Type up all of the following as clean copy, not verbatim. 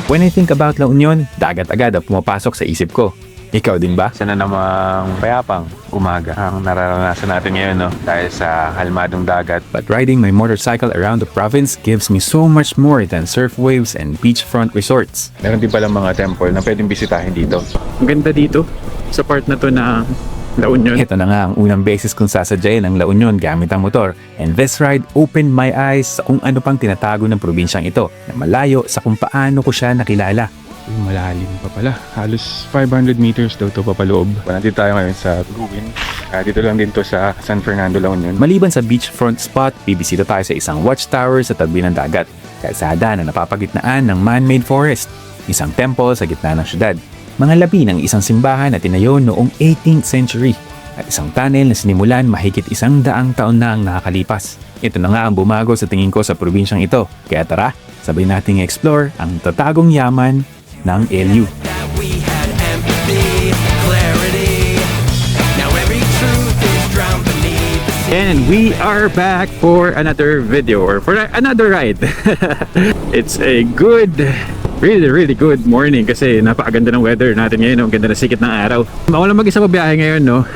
When I think about La Union, dagat agad ang pumapasok sa isip ko. Ikaw din ba? Sana namang payapang umaga ang nararanasan natin ngayon, no? Dahil sa kalmadong dagat. But riding my motorcycle around the province gives me so much more than surf waves and beachfront resorts. Meron din palang mga temple na pwedeng bisitahin dito. Ang ganda dito sa part na to na La Union. Ito na nga ang unang beses kong sasadyain ang La Union gamit ang motor, and this ride opened my eyes sa kung ano pang tinatago ng probinsyang ito na malayo sa kung paano ko siya nakilala. Malalim pa pala. Halos 500 meters daw ito papaloob. Nandito tayo ngayon sa ruin. Dito lang din to sa San Fernando, La Union. Maliban sa beachfront spot, bibisita tayo sa isang watchtower sa tabi ng dagat, kalsada na napapagitnaan ng man-made forest, isang temple sa gitna ng syudad, mga labi ng isang simbahan na tinayo noong 18th century, at isang tunnel na sinimulan mahigit 100 taon na ang nakakalipas. Ito na nga ang bumago sa tingin ko sa probinsyang ito. Kaya tara, sabay nating explore ang tatagong yaman ng LU. And we are back for another video or for another ride. It's a good, really good morning kasi napakaganda ng weather natin ngayon. Ang ganda na sikit ng araw. Ako lang mag-isa pabiyahe ngayon, no?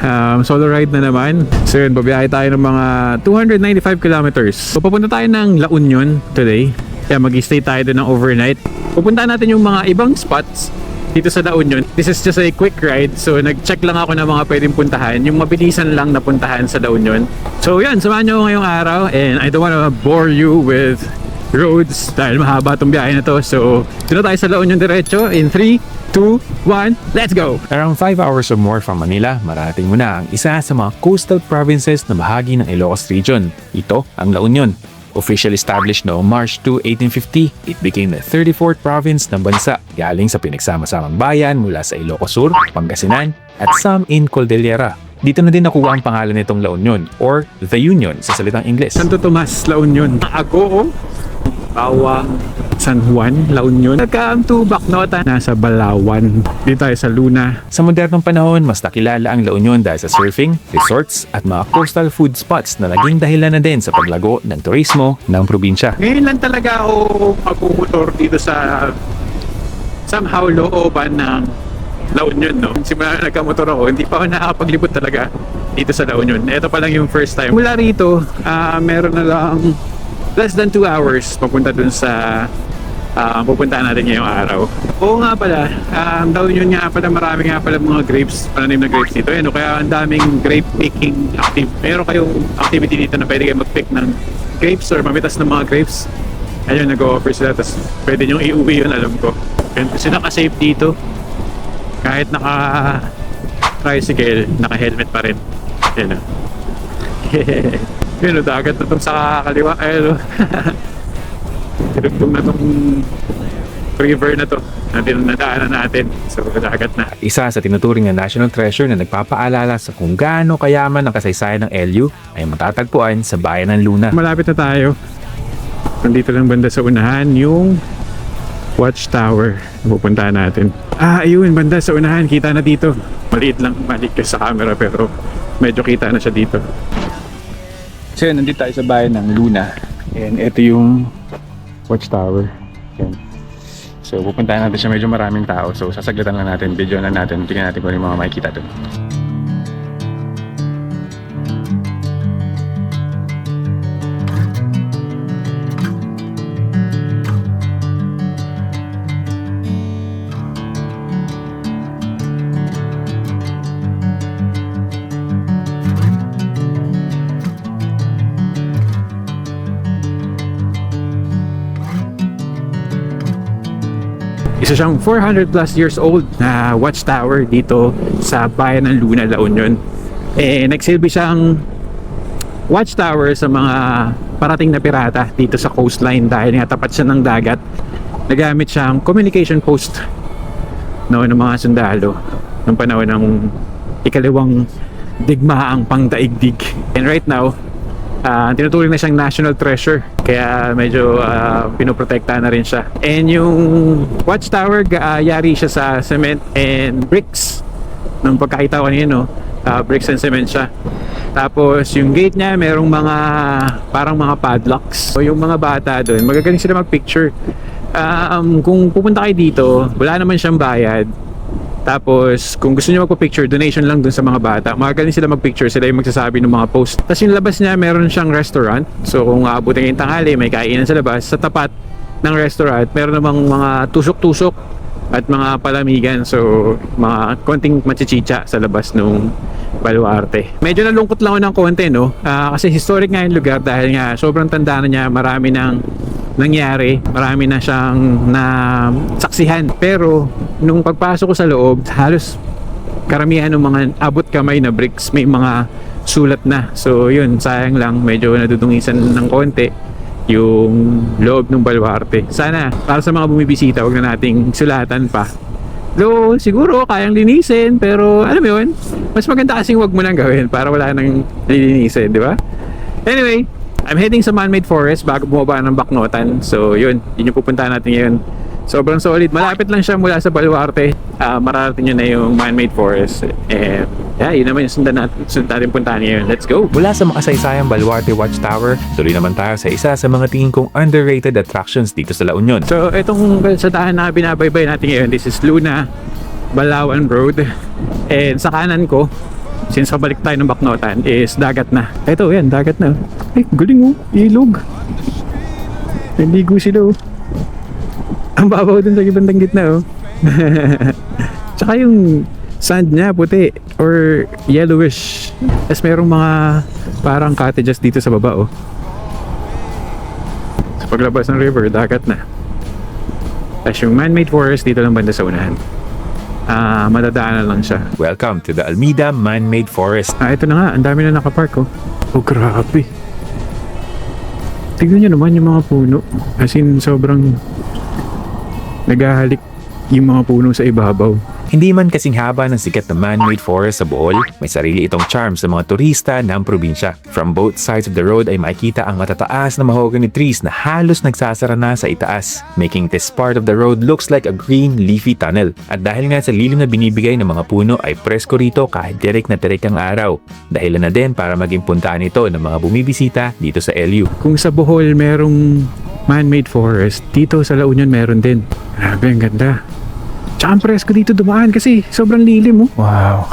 Solo ride na naman. So yun, pabiyahe tayo ng mga 295 kilometers. So papunta tayo ng La Union today. Kaya mag-stay tayo doon ng overnight. Pupunta natin yung mga ibang spots dito sa La Union. This is just a quick ride. So nag-check lang ako ng mga pwedeng puntahan. Yung mabilisan lang na puntahan sa La Union. So yan, samahan nyo ngayong araw. And I don't wanna bore you with roads dahil mahaba itong biyahe na to. So dito tayo sa La Union diretso in 3, 2, 1, let's go! Around 5 hours or more from Manila, marating mo na ang isa sa mga coastal provinces na bahagi ng Ilocos Region. Ito ang La Union. Officially established noong March 2, 1850, it became the 34th province ng bansa, galing sa pinagsama-samang bayan mula sa Ilocos Sur, Pangasinan, at some in Cordillera. Dito na din nakuha ang pangalan nitong La Union or The Union sa salitang Ingles. Santo Tomas, La Union. Agoo, Bawang, San Juan, La Union. Nagkaam to Bacnota, nasa Balawan. Dito tayo sa Luna. Sa modernong panahon, mas nakilala ang La Union dahil sa surfing, resorts, at mga coastal food spots na naging dahilan na din sa paglago ng turismo ng probinsya. Ngayon lang talaga ako magmumotor dito sa somehow looban ng La Union, no? Simula na nagkamotor ako, hindi pa ako nakakapaglibot talaga dito sa La Union. Ito pa lang yung first time. Mula rito, meron na lang less than 2 hours papunta dun sa pupuntahan natin ngayong araw. Oo nga pala, La Union nga pala, marami nga pala mga grapes, pananim na grapes dito. Ano, kaya ang daming grape picking active. Meron kayong activity dito na pwede kayo mag-pick ng grapes or mamitas ng mga grapes. Ayun, nag-offer sila, tapos pwede nyo iuwi yun, alam ko. And kasi naka-safe dito. Kahit naka-tricycle, naka-helmet pa rin. Yan o. Yun o, dagat na itong sa kaliwa. Ayun o. Tinugtong na itong river na to. Nadaanan natin. So, dagat na. Isa sa tinuturing na national treasure na nagpapaalala sa kung gaano kayaman ang kasaysayan ng LU ay matatagpuan sa bayan ng Luna. Malapit na tayo. Nandito lang banda sa unahan yung watchtower na pupuntahan natin. Ayun, banda sa unahan. Kita na dito. Maliit lang. Maliit ka sa camera pero medyo kita na siya dito. So yun, nandito tayo sa bayan ng Luna. And ito yung watchtower. Yan. So pupuntahan natin siya, medyo maraming tao. So sasaglitan lang natin, video na natin. Tingnan natin kung ano yung mga makikita doon. Isa siyang 400 plus years old na watchtower dito sa bayan ng Luna, La Union. Nagsilbi siyang watchtower sa mga parating na pirata dito sa coastline dahil nga tapat siya ng dagat. Nagamit siyang communication post ng mga sundalo ng panahon ng ikalawang digmaang pangdaigdig. And right now, tinuturing na siyang national treasure kaya medyo pinoprotektahan na rin siya. And yung watchtower, yari siya sa cement and bricks. Nung pagkakita ko kanina, bricks and cement siya. Tapos yung gate niya merong mga parang mga padlocks. So yung mga bata doon, magagaling sila mag-picture Kung pupunta kayo dito, wala naman siyang bayad. Tapos, kung gusto niyo magpa-picture, donation lang dun sa mga bata. Magaling sila mag-picture, sila yung magsasabi ng mga post. Tapos yung labas niya, meron siyang restaurant. So, kung aabutin kayong tanghali, may kainan sa labas. Sa tapat ng restaurant, meron namang mga tusok-tusok at mga palamigan. So, mga konting machichicha sa labas nung Baluarte. Medyo nalungkot lang ako ng konti, no? Kasi historic nga yung lugar dahil nga sobrang tanda na niya, marami nang nangyari, marami na siyang nasaksihan. Pero nung pagpasok ko sa loob, halos karamihan ng mga abot kamay na bricks may mga sulat na. So yun, sayang lang, medyo nadudungisan ng konti yung loob ng Baluarte. Sana para sa mga bumibisita, wag na nating sulatan pa. Though siguro kayang linisin, pero alam mo yun, mas maganda kasing wag mo nang gawin para wala nang lilinisin, di ba? Anyway, I'm heading sa man-made forest bago bumaba ng Baknotan. So yun yung pupuntahan natin ngayon. Sobrang solid. Malapit lang siya mula sa Baluarte. Mararating nyo na yung man-made forest. And yeah, yun naman yung sundan natin puntahan ngayon. Let's go! Mula sa makasaysayang Baluarte Watchtower, tuloy naman tayo sa isa sa mga tingin kong underrated attractions dito sa La Union. So itong kalsadahan na binabaybay natin ngayon, this is Luna Balawan Road. And sa kanan ko, since kabalik tayo ng Baknotan, is dagat na. Ito, yan, dagat na. Ay, galing oh, ilog. Naligo sila oh. Ang babaw dun sa bandang gitna oh. Tsaka yung sand niya puti or yellowish. Tapos merong mga parang cottages dito sa baba oh. Sa paglabas ng river, dagat na. Tapos yung man-made forest dito lang banda sa unahan. Madadaanan lang siya. Welcome to the Almeida Man-Made Forest. Ito na nga, ang dami na nakapark oh. Oh, grabe. Tignan nyo naman yung mga puno. As in, sobrang naghahalik yung mga puno sa ibabaw. Hindi man kasing haba ng sikat na man-made forest sa Bohol, may sarili itong charm sa mga turista ng probinsya. From both sides of the road ay makikita ang matataas na mahogany trees na halos nagsasara na sa itaas, making this part of the road looks like a green leafy tunnel. At dahil nga sa lilim na binibigay ng mga puno ay presko rito kahit tirik na tirik ang araw. Dahilan na din para maging puntaan ito ng mga bumibisita dito sa LU. Kung sa Bohol merong man-made forest, dito sa La Union meron din. Grabe, ang ganda. Tsaka ang presko dito dumaan kasi sobrang lilim oh. Wow.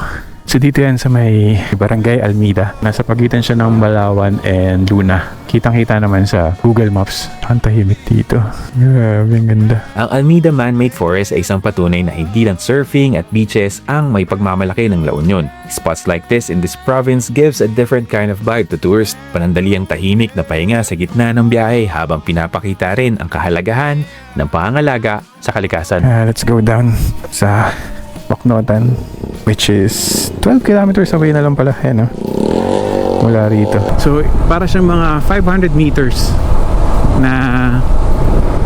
So dito yan sa may Barangay Almeida. Nasa pagitan siya ng Balawan and Luna. Kitang-kita naman sa Google Maps. Ang tahimik dito. Grabe, ang ganda. Ang Almeida Man-Made Forest ay isang patunay na hindi lang surfing at beaches ang may pagmamalaki ng La Union. Spots like this in this province gives a different kind of vibe to tourists. Panandaliang tahimik na pahinga sa gitna ng biyahe habang pinapakita rin ang kahalagahan ng pangangalaga sa kalikasan. Let's go down sa Baknotan, which is 12 kilometers away na lang pala. Yan, no? Mula rito. So, para siyang mga 500 meters na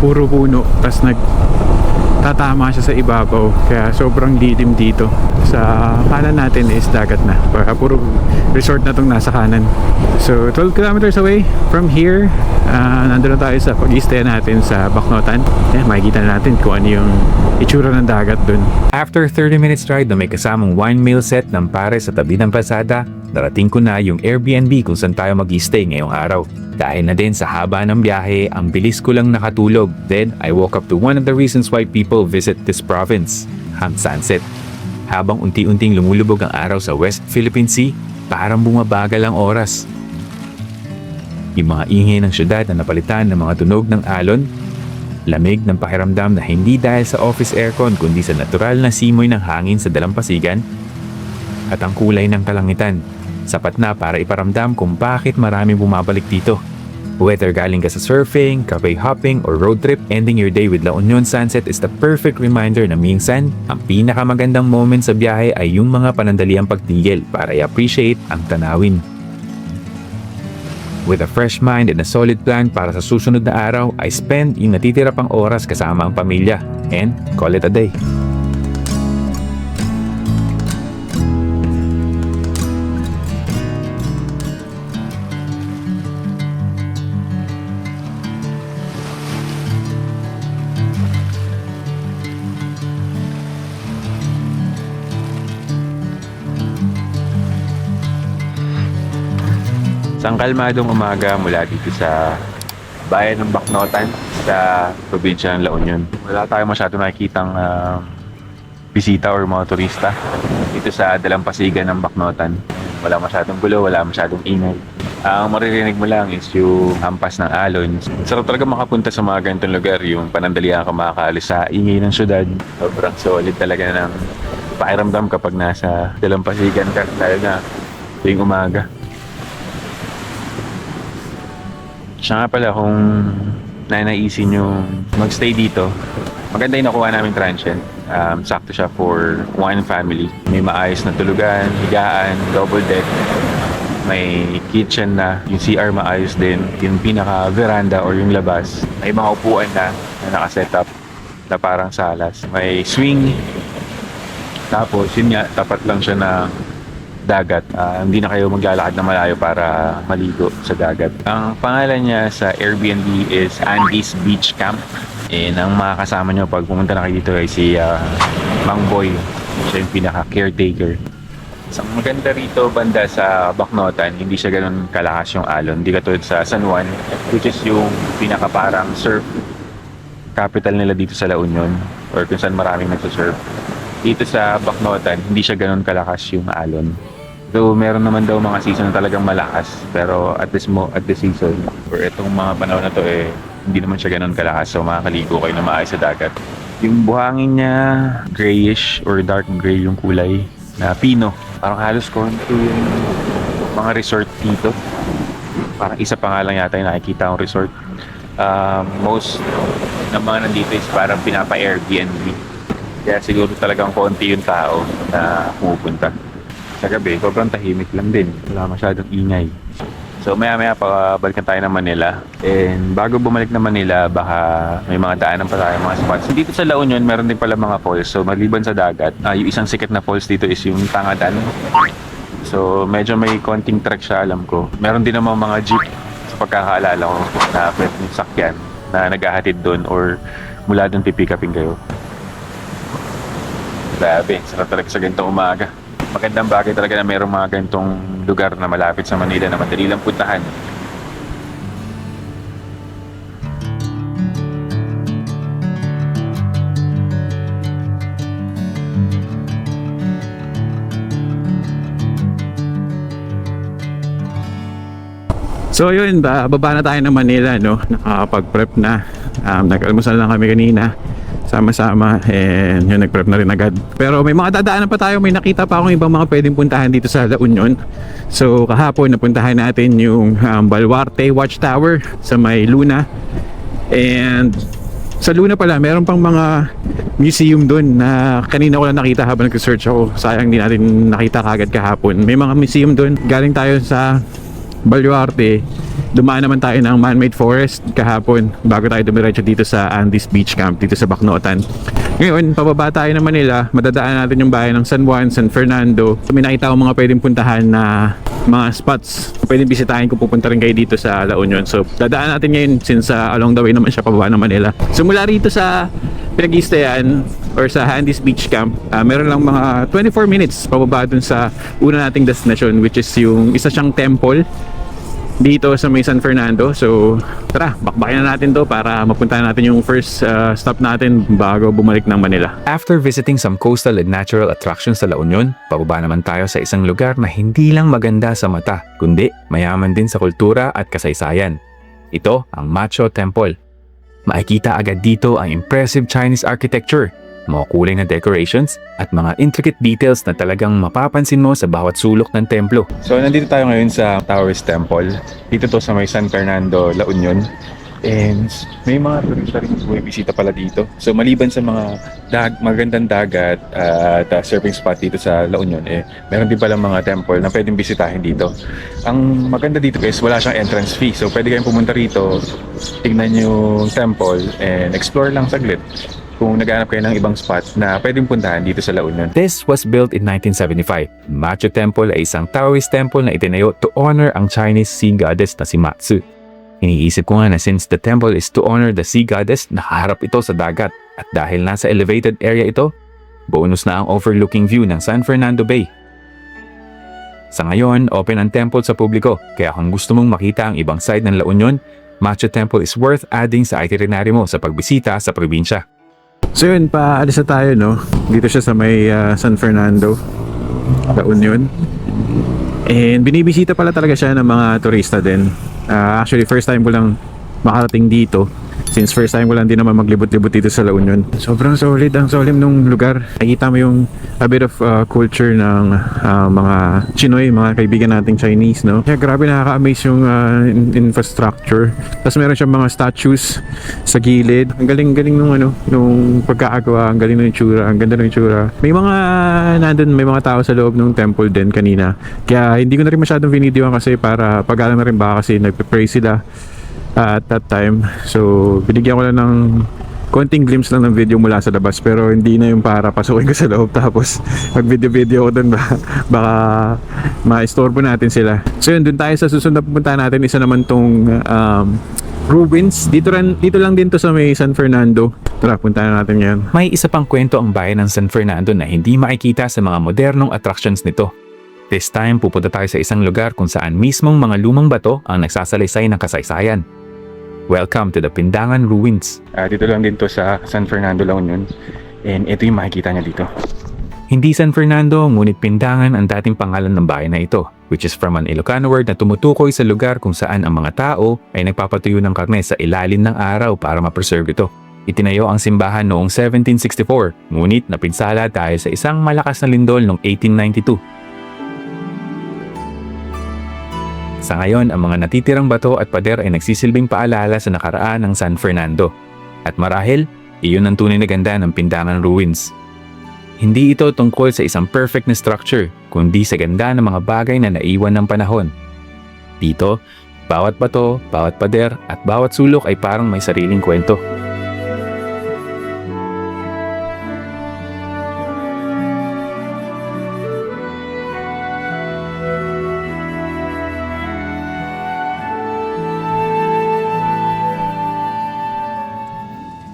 puro puno. Tapos nagtatama siya sa ibabaw. Kaya sobrang lilim dito. Sa kanan natin is dagat na. Puro resort na tong nasa kanan. So, 12 kilometers away from here. Nandun na tayo sa pag-i-stay natin sa Baknotan. Makikita na natin kung ano yung itsura ng dagat dun. After 30 minutes ride na may kasamang wine meal set ng pare sa tabi ng pasada, narating ko na yung Airbnb kung saan tayo mag-i-stay ngayong araw. Dahil na din sa haba ng biyahe, ang bilis ko lang nakatulog. Then, I woke up to one of the reasons why people visit this province, ang sunset. Habang unti-unting lumulubog ang araw sa West Philippine Sea, parang bumabagal ang oras. Yung mga ingay ng syudad na napalitan ng mga tunog ng alon, lamig ng pakiramdam na hindi dahil sa office aircon kundi sa natural na simoy ng hangin sa dalampasigan, at ang kulay ng kalangitan, sapat na para iparamdam kung bakit maraming bumabalik dito. Whether galing ka sa surfing, cafe hopping, or road trip, ending your day with La Union Sunset is the perfect reminder na minsan, ang pinakamagandang moment sa biyahe ay yung mga panandaliang pagtigil para i-appreciate ang tanawin. With a fresh mind and a solid plan para sa susunod na araw, I spend yung natitira pang oras kasama ang pamilya and call it a day. Isang kalmadong umaga mula dito sa bayan ng Baknotan sa probinsya ng La Union. Wala tayo masyado nakikitang bisita or mga turista dito sa dalampasigan ng Baknotan. Wala masyadong gulo, wala masyadong ingay. Ang maririnig mo lang is yung hampas ng alon. Sarap talaga makapunta sa mga ganitong lugar, yung panandalian ka makakaalis sa ingay ng syudad. Sobrang solid talaga ng pakiramdam kapag nasa dalampasigan ka, lalo na tuwing umaga. Siya nga pala, kung nanaisin yung magstay dito, maganda yung nakuha namin transient. Sakto siya for one family. May maayos na tulugan, higaan, double deck. May kitchen na, yung CR maayos din, yung pinaka veranda or yung labas. May mga upuan na nakasetup na parang salas. May swing. Tapos yun nga, tapat lang siya ng dagat. Hindi na kayo maglalakad na malayo para maligo sa dagat. Ang pangalan niya sa Airbnb is Andy's Beach Camp. And ang mga kasama nyo pag pumunta na kayo dito ay si Mang Boy. Siya yung pinaka-caretaker. Ang maganda rito banda sa Baknotan, hindi siya ganun kalakas yung alon. Hindi katulad sa San Juan, which is yung pinaka parang surf capital nila dito sa La Union, or kung saan maraming nagsusurf. Dito sa Baknotan, hindi siya ganun kalakas yung alon. So meron naman daw mga season na talagang malakas, pero at this season, or itong mga panahon na to hindi naman siya ganun kalakas. So makakaligo kayo na maayos sa dagat. Yung buhangin niya, grayish or dark gray yung kulay na pino. Parang halos konti yung mga resort dito. Parang isa pa nga lang yata yung nakikita akong resort. Most ng mga nandito is parang pinapa-Airbnb. Kaya siguro talagang konti yung tao na pumupunta. Sa gabi, sobrang tahimik lang din. Wala masyadong ingay. So maya-maya pabalikan tayo ng Manila. And bago bumalik ng Manila, baka may mga daanan pa tayo, mga spots. Dito sa La Union, meron din pala mga falls. So maliban sa dagat, yung isang sikat na falls dito is yung Tangadan. So medyo may konting trek siya, alam ko. Meron din naman mga jeep sa pagkakaalala ko na pwedeng sakyan na naghahatid doon or mula doon pipikapin kayo. Grabe, sarap talaga sa ganitong umaga. Magandang bagay talaga na mayroong mga ganitong lugar na malapit sa Manila na madali lang puntahan. So yun, baba na tayo ng Manila, no? Nakapag-prep na. Nag-almusal lang kami kanina. Sama-sama, and yun, nag-prep na rin agad. Pero may mga dadaanan pa tayo, may nakita pa akong ibang mga pwedeng puntahan dito sa La Union. So kahapon napuntahan natin yung Baluarte Watchtower sa may Luna. And sa Luna pala, meron pang mga museum doon na kanina ko lang nakita habang nag-search ako. Sayang hindi natin nakita kagad kahapon. May mga museum doon. Galing tayo sa Baluarte, dumaan naman tayo ng man-made forest kahapon bago tayo dumiretso dito sa Andy's Beach Camp dito sa Baknotan. Ngayon, pababa tayo ng Manila, madadaan natin yung bayan ng San Juan, San Fernando. May nakita akong mga pwedeng puntahan na mga spots pwedeng bisitahin kung pupunta rin kayo dito sa La Union. So dadaan natin ngayon since along the way naman siya pababa ng Manila. So mula rito sa pinag-i-stayan or sa Andy's Beach Camp, meron lang mga 24 minutes pababa dun sa una nating destination, which is yung isa siyang temple dito sa may San Fernando. So tara, bakbakin na natin to para mapuntahan natin yung first stop natin bago bumalik ng Manila. After visiting some coastal and natural attractions sa La Union, pababa naman tayo sa isang lugar na hindi lang maganda sa mata, kundi mayaman din sa kultura at kasaysayan. Ito ang Macho Temple. Makikita agad dito ang impressive Chinese architecture, mga kulay na decorations at mga intricate details na talagang mapapansin mo sa bawat sulok ng templo. So nandito tayo ngayon sa Taoist Temple. Dito to sa may San Fernando, La Union. And may mga turista rin bumibisita pala dito. So maliban sa mga magandang dagat at surfing spot dito sa La Union, meron din pala mga temple na pwedeng bisitahin dito. Ang maganda dito is wala siyang entrance fee. So pwede kayong pumunta rito, tignan yung temple and explore lang saglit kung naghanap kayo ng ibang spot na pwedeng puntahan dito sa La Union. This was built in 1975. Macho Temple ay isang Taoist temple na itinayo to honor ang Chinese sea goddess na si Matsu. Iniisip ko nga na since the temple is to honor the sea goddess, nakaharap ito sa dagat. At dahil nasa elevated area ito, bonus na ang overlooking view ng San Fernando Bay. Sa ngayon, open ang temple sa publiko, kaya kung gusto mong makita ang ibang side ng La Union, Machu Temple is worth adding sa itinerary mo sa pagbisita sa probinsya. So yun, paalis na tayo, no? Dito siya sa may San Fernando, La Union. And binibisita pala talaga siya ng mga turista din. Actually, first time ko lang makarating dito. Since first time ko lang din naman maglibot-libot dito sa La Union. Sobrang solid, ang solim nung lugar. Nakikita mo yung a bit of culture ng mga Chinoy, mga kaibigan nating Chinese, no? Kaya grabe, nakaka-amaze yung infrastructure. Tapos meron siyang mga statues sa gilid. Ang galing-galing nung pagkakagawa, ang galing ng itsura, ang ganda ng itsura. May mga tao sa loob ng temple din kanina. Kaya hindi ko na rin masyadong vinidyoan kasi para pag-alam na rin baka kasi nagpe-pray sila at that time. So binigyan ko lang ng konting glimpse lang ng video mula sa labas, pero hindi na yung para pasukin ko sa loob tapos mag video ko dun, baka ma-istorbo natin sila. So yun, dun tayo sa susunod na pupunta natin. Isa naman tong ruins. Dito lang din to sa may San Fernando. Tara, puntahan natin yan. May isa pang kwento ang bayan ng San Fernando na hindi makikita sa mga modernong attractions nito. This time, pupunta tayo sa isang lugar kung saan mismong mga lumang bato ang nagsasalaysay ng kasaysayan. Welcome to the Pindangan Ruins. Dito lang din to sa San Fernando, La Union. And ito yung makikita niya dito. Hindi San Fernando, ngunit Pindangan ang dating pangalan ng bayan na ito, which is from an Ilocano word na tumutukoy sa lugar kung saan ang mga tao ay nagpapatuyo ng karne sa ilalim ng araw para ma-preserve ito. Itinayo ang simbahan noong 1764, ngunit napinsala dahil sa isang malakas na lindol noong 1892. Sa ngayon, ang mga natitirang bato at pader ay nagsisilbing paalala sa nakaraan ng San Fernando. At marahil, iyon ang tunay na ganda ng Pindangan Ruins. Hindi ito tungkol sa isang perfect na structure, kundi sa ganda ng mga bagay na naiwan ng panahon. Dito, bawat bato, bawat pader at bawat sulok ay parang may sariling kwento.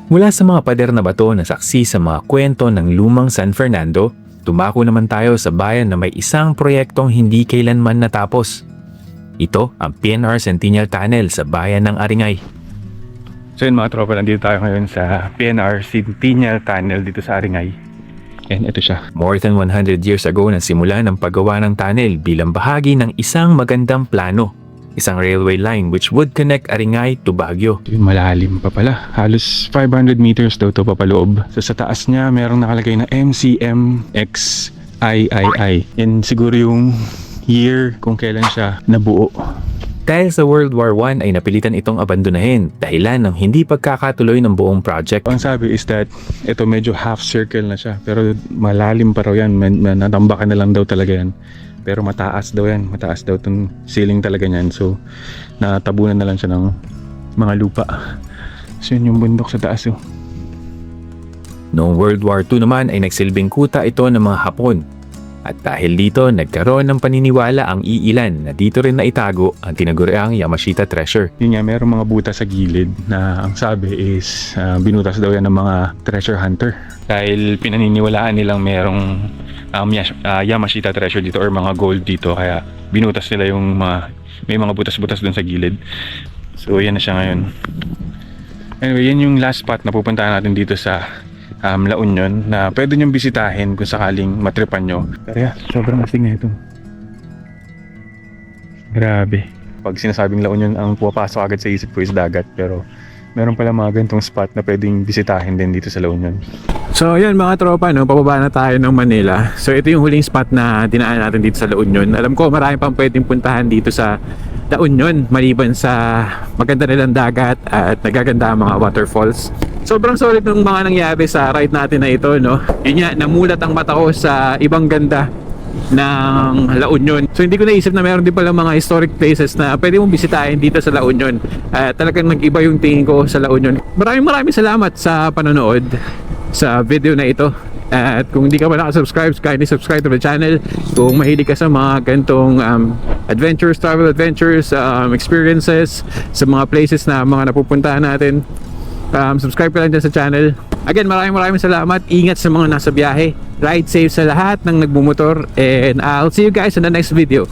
Mula sa mga pader na bato na saksi sa mga kwento ng lumang San Fernando, tumako naman tayo sa bayan na may isang proyektong hindi kailanman natapos. Ito ang PNR Centennial Tunnel sa bayan ng Aringay. So yun mga tropa, nandito tayo ngayon sa PNR Centennial Tunnel dito sa Aringay. And ito siya. More than 100 years ago nagsimula ng paggawa ng tunnel bilang bahagi ng isang magandang plano. Isang railway line which would connect Aringay to Baguio. Yun, malalim pa pala. Halos 500 meters daw ito papaloob. So sa taas niya, merong nakalagay na MCMXIII. Yan siguro yung year kung kailan siya nabuo. Dahil sa World War I ay napilitan itong abandonahin dahilan ng hindi pagkakatuloy ng buong project. Ang sabi is that ito medyo half circle na siya. Pero malalim pa raw yan. Natambakan na lang daw talaga yan. Pero mataas daw yan. Mataas daw itong ceiling talaga niyan. So, natabunan na lang siya ng mga lupa. So, yun yung bundok sa taas. Noong World War II naman ay nagsilbing kuta ito ng mga Hapon. At dahil dito, nagkaroon ng paniniwala ang iilan na dito rin naitago ang tinaguriang Yamashita Treasure. Yun nga, merong mga butas sa gilid na ang sabi is binutas daw yan ng mga treasure hunter. Dahil pinaniniwalaan nilang merong Yamashita Treasure dito or mga gold dito, kaya binutas nila yung may mga butas-butas dun sa gilid. So yan na siya ngayon. Anyway, yan yung last spot na pupuntahan natin dito sa La Union na pwede nyong bisitahin kung sakaling matripan nyo. Pero yeah, sobrang astig na ito. Grabe. Pag sinasabing La Union, ang pupasok agad sa isip ko is dagat, pero meron pala mga ganitong spot na pwedeng bisitahin din dito sa La Union. So yun mga tropa, no, pababa na tayo ng Manila. So ito yung huling spot na dinaan natin dito sa La Union. Alam ko marami pang pwedeng puntahan dito sa La Union maliban sa maganda nilang dagat at nagaganda ang mga waterfalls. Sobrang solid ng mga nangyari sa ride natin na ito, no. Yun nga, namulat ang mata ko sa ibang ganda ng La Union. So hindi ko naisip na meron din pala mga historic places na pwede mong bisitahin dito sa La Union. Talagang nag-iba yung tingin ko sa La Union. Maraming salamat sa panonood sa video na ito. At kung hindi ka pa nakasubscribe, kindly subscribe to the channel. Kung mahilig ka sa mga ganitong adventures, travel adventures, experiences sa mga places na mga napupuntahan natin, subscribe ka lang dyan sa channel. Again, maraming salamat. Ingat sa mga nasa biyahe. Ride safe sa lahat ng nagbumotor. And I'll see you guys in the next video.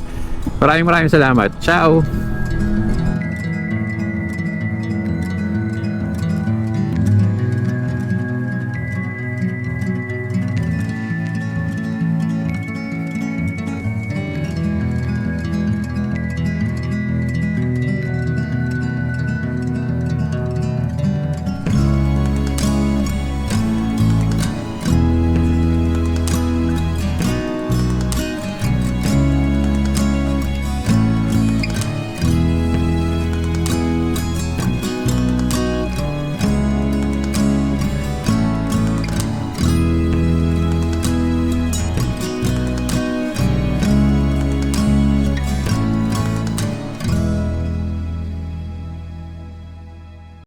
Maraming salamat. Ciao!